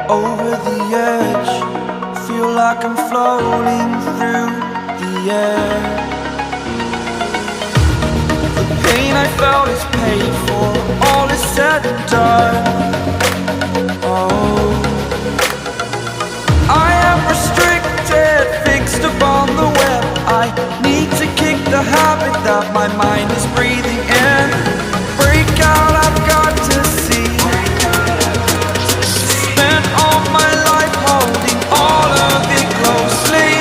Over the edge, feel like I'm floating through the air. The pain I felt is paid for, all is said and done. Oh, I am restricted, fixed upon the web. I need to kick the habit that my mind is breathing in. Break out, I've got to see. Spent all my life holding all of it closely.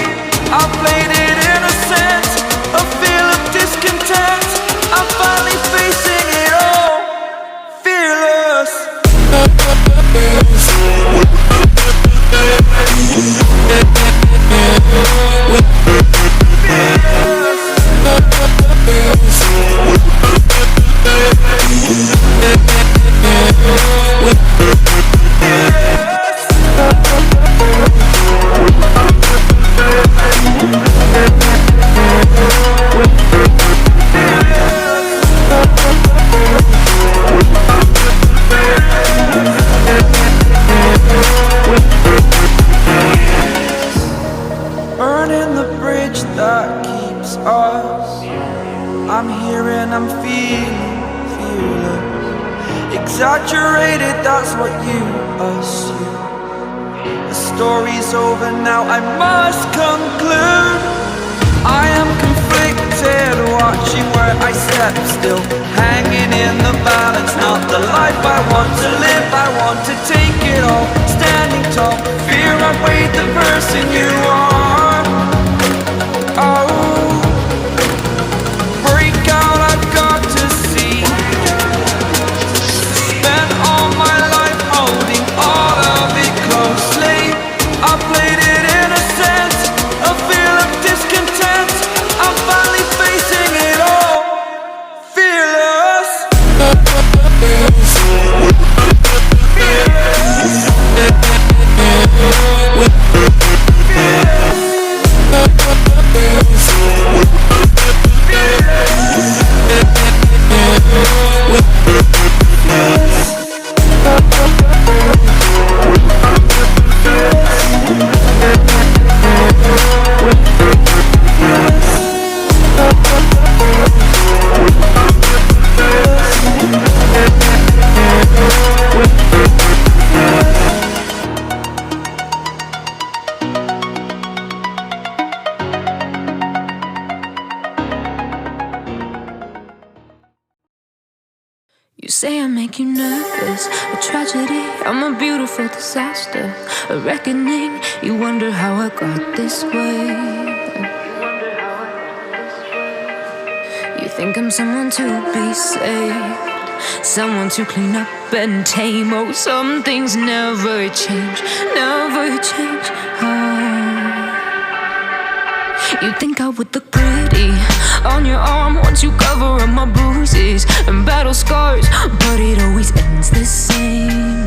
I played it innocent, a feel of discontent. I'm finally facing it all, fearless. Burning the bridge that keeps us. I'm here and I'm feeling fearless. Exaggerated, that's what you assume. The story's over now, I must conclude. I am conflicted, watching where I step still, hanging in the balance. Not the life I want to live, I want to take it all. Standing tall, fear outweighed the person you are. Oh, break out, I've got to see. Spent all my life holding all of it closely. I played it innocent, a feel of discontent. I'm finally facing it all, fearless. You say I make you nervous, a tragedy, I'm a beautiful disaster, a reckoning. You wonder how I got this way. You think I'm someone to be saved, someone to clean up and tame. Oh, some things never change, never change. You think I would look pretty on your arm once you cover up my bruises and battle scars, but it always ends the same.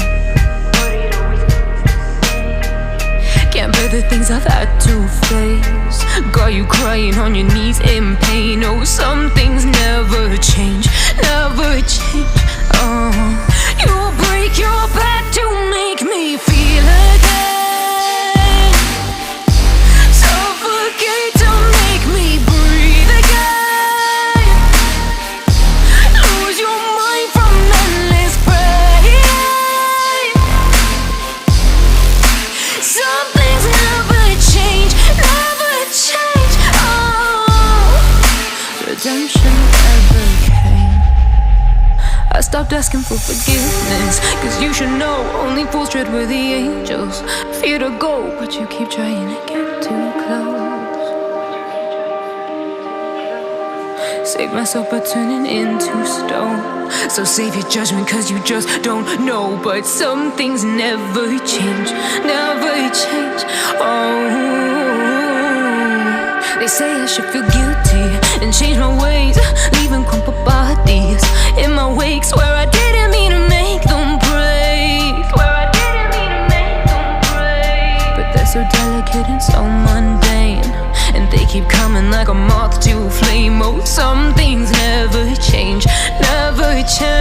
Can't bear the things I've had to face, got you crying on your knees in pain. Oh, some things never change, never change. Oh, you'll break your back to make me feel again, suffocate to make me breathe again, lose your mind from endless pain. Some things never change, never change. Oh, redemption never came. I stopped asking for forgiveness, cause you should know only fools tread where the angels fear to go, but you keep trying to get too close. Save myself by turning into stone, so save your judgment cause you just don't know. But some things never change, never change. Oh, they say I should feel guilty and change my ways, leaving crumpled bodies in my wake. Swear I didn't mean to make so mundane, and they keep coming like a moth to a flame. Oh, some things never change, never change.